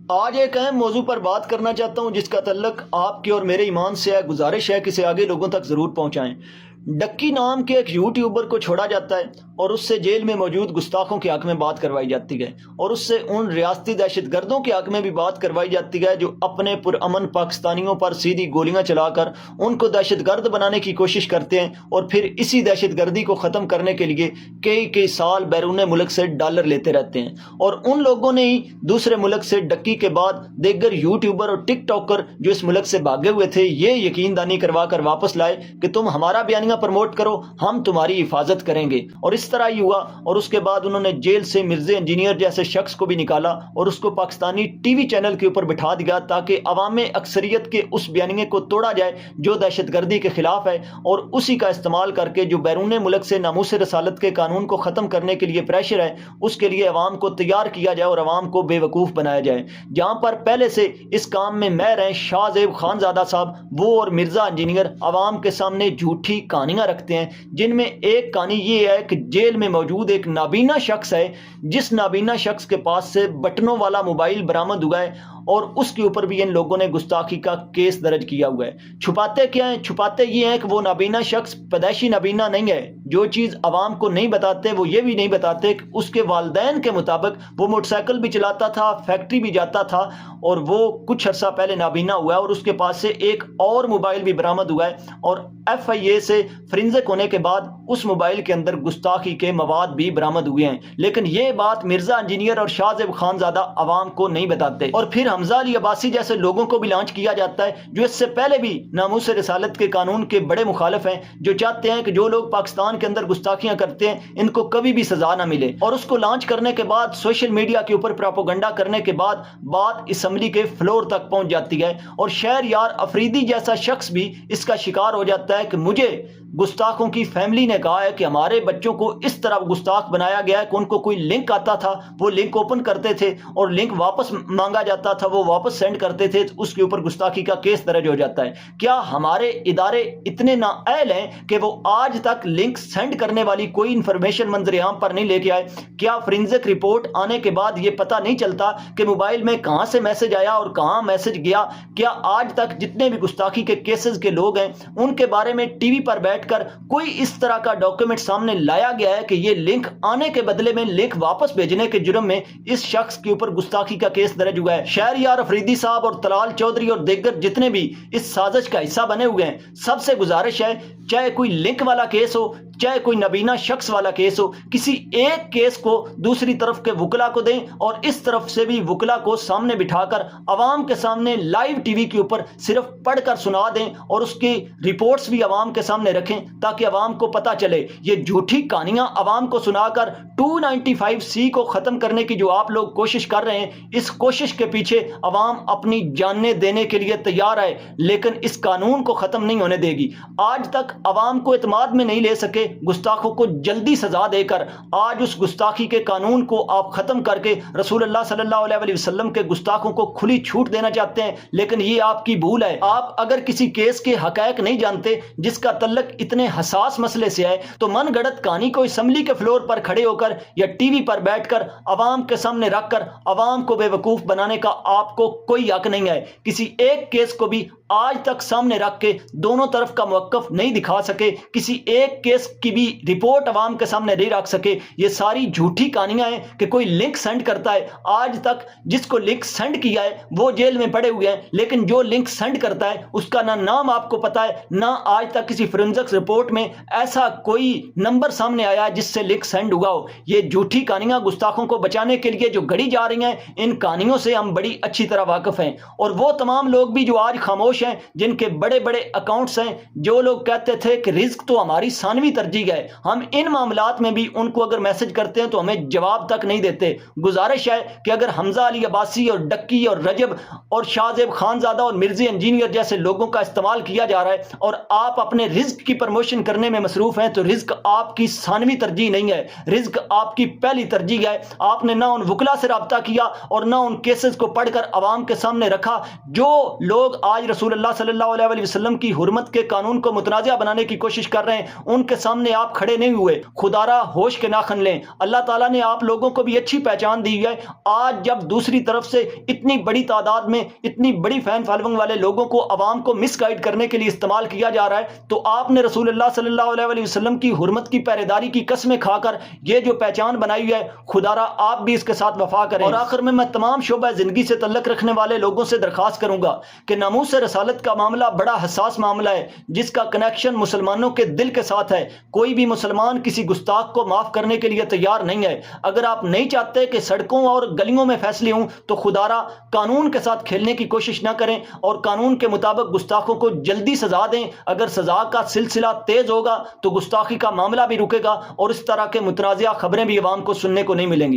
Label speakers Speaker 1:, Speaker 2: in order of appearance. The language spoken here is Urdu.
Speaker 1: آج ایک اہم موضوع پر بات کرنا چاہتا ہوں جس کا تعلق آپ کے اور میرے ایمان سے ہے۔ گزارش ہے کہ اسے آگے لوگوں تک ضرور پہنچائیں۔ ڈکی نام کے ایک یوٹیوبر کو چھوڑا جاتا ہے اور اس سے جیل میں موجود گستاخوں کے حق میں بات کروائی جاتی ہے، اور اس سے ان ریاستی دہشت گردوں کے حق میں بھی بات کروائی جاتی ہے جو اپنے پرامن پاکستانیوں پر سیدھی گولیاں چلا کر ان کو دہشت گرد بنانے کی کوشش کرتے ہیں، اور پھر اسی دہشت گردی کو ختم کرنے کے لیے کئی سال بیرون ملک سے ڈالر لیتے رہتے ہیں۔ اور ان لوگوں نے ہی دوسرے ملک سے ڈکی کے بعد دیگر یوٹیوبر اور ٹک ٹاکر جو اس ملک سے بھاگے ہوئے تھے یہ یقین دہانی کروا کر واپس لائے کہ تم ہمارا بیانیہ پروموٹ کرو، ہم تمہاری حفاظت کریں گے۔ اور اس طرح ہی ہوا، اور اس کے بعد انہوں نے جیل سے مرزا انجینئر جیسے شخص کو بھی نکالا اور اس کو پاکستانی ٹی وی چینل کے اوپر بٹھا دیا تاکہ عوام اکثریت کے اس بیانیے کو توڑا جائے جو دہشت گردی کے خلاف ہے، اور اسی کا استعمال کر کے جو بیرون ملک سے ناموس رسالت کے قانون کو ختم کرنے کے لیے پریشر ہے اس کے لیے عوام کو تیار کیا جائے اور عوام کو بے وقوف بنایا جائے۔ جہاں پر پہلے سے اس کام میں ماہر ہیں شاہ زیب خان زادہ صاحب، وہ اور مرزا انجینئر عوام کے سامنے جھوٹی کہانیاں رکھتے ہیں، جن میں ایک کہانی یہ ہے کہ جیل میں موجود ایک نابینا شخص ہے جس نابینا شخص کے پاس سے بٹنوں والا موبائل برآمد ہوا ہے، اور اس کے اوپر بھی ان لوگوں نے گستاخی کا کیس درج کیا ہوا ہے۔ چھپاتے کیا ہیں؟ چھپاتے یہ ہیں کہ وہ نابینا شخص پیدائشی نابینا نہیں ہے۔ جو چیز عوام کو نہیں بتاتے وہ یہ بھی نہیں بتاتے کہ اس کے والدین کے مطابق وہ موٹر سائیکل بھی چلاتا تھا، فیکٹری بھی جاتا تھا، اور وہ کچھ عرصہ پہلے نابینا ہوا ہے، اور اس کے پاس سے ایک اور موبائل بھی برآمد ہوا ہے، اور ایف آئی اے سے فرینزک ہونے کے بعد اس موبائل کے اندر گستاخی کے مواد بھی برآمد ہوئے ہیں۔ لیکن یہ بات مرزا انجینئر اور شاہ زیب خان زادہ عوام کو نہیں بتاتے، اور پھر حمزہ علی عباسی جیسے لوگوں کو بھی لانچ کیا جاتا ہے جو اس سے پہلے بھی ناموس رسالت کے قانون کے بڑے مخالف ہیں، جو چاہتے ہیں کہ جو لوگ پاکستان کے اندر گستاخیاں کرتے ہیں ان کو کبھی بھی سزا نہ ملے۔ اور اس کو لانچ کرنے کے بعد سوشل میڈیا کے اوپر پروپیگنڈا کرنے کے بعد بات اسمبلی کے فلور تک پہنچ جاتی ہے، اور شہریار افریدی جیسا شخص بھی اس کا شکار ہو جاتا ہے کہ مجھے گستاخوں کی فیملی نے کہا ہے کہ ہمارے بچوں کو اس طرح گستاخ بنایا گیا ہے کہ ان کو کوئی لنک آتا تھا وہ لنک اوپن کرتے تھے، اور لنک واپس مانگا جاتا تھا وہ واپس سینڈ کرتے تھے، اس کے اوپر گستاخی کا کیس درج ہو جاتا ہے۔ کیا ہمارے ادارے اتنے نااہل ہیں کہ وہ آج تک لنک سینڈ کرنے والی کوئی انفارمیشن منظر عام پر نہیں لے کے آئے؟ کیا فورینزک رپورٹ آنے کے بعد یہ پتہ نہیں چلتا کہ موبائل میں کہاں سے میسج آیا اور کہاں میسج گیا؟ کیا آج تک جتنے بھی گستاخی کے کیسز کے لوگ ہیں ان کے بارے میں ٹی وی پر بیٹھ کر کوئی اس طرح کا ڈاکیومنٹ سامنے لایا گیا ہے کہ یہ لنک آنے کے بدلے میں لنک واپس بھیجنے کے جرم میں اس شخص کے اوپر گستاخی کا کیس درج ہوا ہے؟ شہریار افریدی صاحب اور طلال چودھری اور دیگر جتنے بھی اس سازش کا حصہ بنے ہوئے ہیں، سب سے گزارش ہے چاہے کوئی لنک والا کیس ہو چاہے کوئی نابینا شخص والا کیس ہو، کسی ایک کیس کو دوسری طرف کے وکلا کو دیں اور اس طرف سے بھی وکلا کو سامنے بٹھا کر عوام کے سامنے لائیو ٹی وی کے اوپر صرف پڑھ کر سنا دیں، اور اس کی رپورٹس بھی عوام کے سامنے رکھیں تاکہ عوام کو پتہ چلے۔ یہ جھوٹی کہانیاں عوام کو سنا کر 295C کو ختم کرنے کی جو آپ لوگ کوشش کر رہے ہیں، اس کوشش کے پیچھے عوام اپنی جانیں دینے کے لیے تیار ہے، لیکن اس قانون کو ختم نہیں ہونے دے گی۔ آج تک عوام کو اعتماد میں نہیں لے سکے، گستاخوں کو جلدی سزا دے کر آج اس گستاخی کے قانون کو آپ ختم کر کے رسول اللہ صلی اللہ علیہ وسلم کے گستاخوں کو کھلی چھوٹ دینا چاہتے ہیں، لیکن یہ آپ کی بھول ہے۔ آپ اگر کسی کیس کے حقائق نہیں جانتے جس کا تعلق اتنے حساس مسئلے سے ہے تو من گڑت کہانی کو اسمبلی کے فلور پر کھڑے ہو کر یا ٹی وی پر بیٹھ کر عوام کے سامنے رکھ کر عوام کو بے وقوف بنانے کا آپ کو کوئی حق نہیں ہے۔ کسی ایک کیس کو بھی آج تک سامنے رکھ کے دونوں طرف کا موقف نہیں دکھا سکے، کسی ایک کیس کی بھی رپورٹ عوام کے سامنے نہیں رکھ سکے۔ یہ ساری جھوٹی کہانیاں ہیں کہ کوئی لنک سینڈ کرتا ہے، آج تک جس کو لنک سینڈ کیا ہے وہ جیل میں پڑے ہوئے ہیں، لیکن جو لنک سینڈ کرتا ہے اس کا نہ نام آپ کو پتا ہے، نہ آج تک کسی فورینزک رپورٹ میں ایسا کوئی نمبر سامنے آیا جس سے لنک سینڈ ہوا ہو۔ یہ جھوٹی کہانیاں گستاخوں کو بچانے کے لیے جو گڑی جا رہی ہیں، ان کہانیوں سے ہم بڑی اچھی طرح واقف ہیں، اور وہ تمام لوگ بھی جو آج خاموش ہیں، جن کے بڑے بڑے اکاؤنٹس ہیں، جو لوگ کہتے تھے کہ رزق تو ہماری ثانوی ترجیح ہے، ہم ان معاملات میں بھی ان کو اگر میسج کرتے ہیں تو ہمیں جواب تک نہیں دیتے۔ گزارش ہے کہ اگر حمزہ علی عباسی اور ڈکی اور رجب اور شاہ زیب خان زادہ اور مرزا انجینئر جیسے لوگوں کا استعمال کیا جا رہا ہے اور آپ اپنے رزق کی پروموشن کرنے میں مصروف ہیں، تو رزق آپ کی ثانوی ترجیح نہیں ہے، رزق آپ کی پہلی ترجیح ہے۔ آپ نے نہ ان وکلا سے رابطہ کیا اور نہ ان کیسز کو پڑھ کر عوام کے سامنے رکھا جو لوگ آج رسول رسول اللہ صلی اللہ علیہ وسلم کی حرمت کے قانون کو متنازع بنانے کی کوشش کر رہے ہیں، ان کے سامنے آپ کھڑے نہیں ہوئے۔ خدا را ہوش کے ناخن لیں۔ اللہ تعالیٰ نے آپ لوگوں کو بھی اچھی پہچان دی ہے۔ آج جب دوسری طرف سے اتنی بڑی تعداد میں اتنی بڑی فین فالوئنگ والے لوگوں کو عوام کو مس گائیڈ کرنے کے لیے استعمال کیا جا رہا ہے، تو آپ نے رسول اللہ صلی اللہ علیہ وسلم کی حرمت کی پہرےداری کی قسمیں کھا کر یہ جو پہچان بنائی ہے، خدا را آپ بھی اس کے ساتھ وفا کریں۔ اور آخر میں تمام شعبہ زندگی سے تعلق رکھنے والے لوگوں سے درخواست کروں گا کہ ناموس رسالت کا معاملہ بڑا حساس معاملہ ہے، جس کا کنیکشن مسلمانوں کے دل کے ساتھ ہے۔ کوئی بھی مسلمان کسی گستاخ کو معاف کرنے کے لیے تیار نہیں ہے۔ اگر آپ نہیں چاہتے کہ سڑکوں اور گلیوں میں فیصلے ہوں تو خدا را قانون کے ساتھ کھیلنے کی کوشش نہ کریں اور قانون کے مطابق گستاخوں کو جلدی سزا دیں۔ اگر سزا کا سلسلہ تیز ہوگا تو گستاخی کا معاملہ بھی رکے گا اور اس طرح کے متنازعہ خبریں بھی عوام کو سننے کو نہیں ملیں گی۔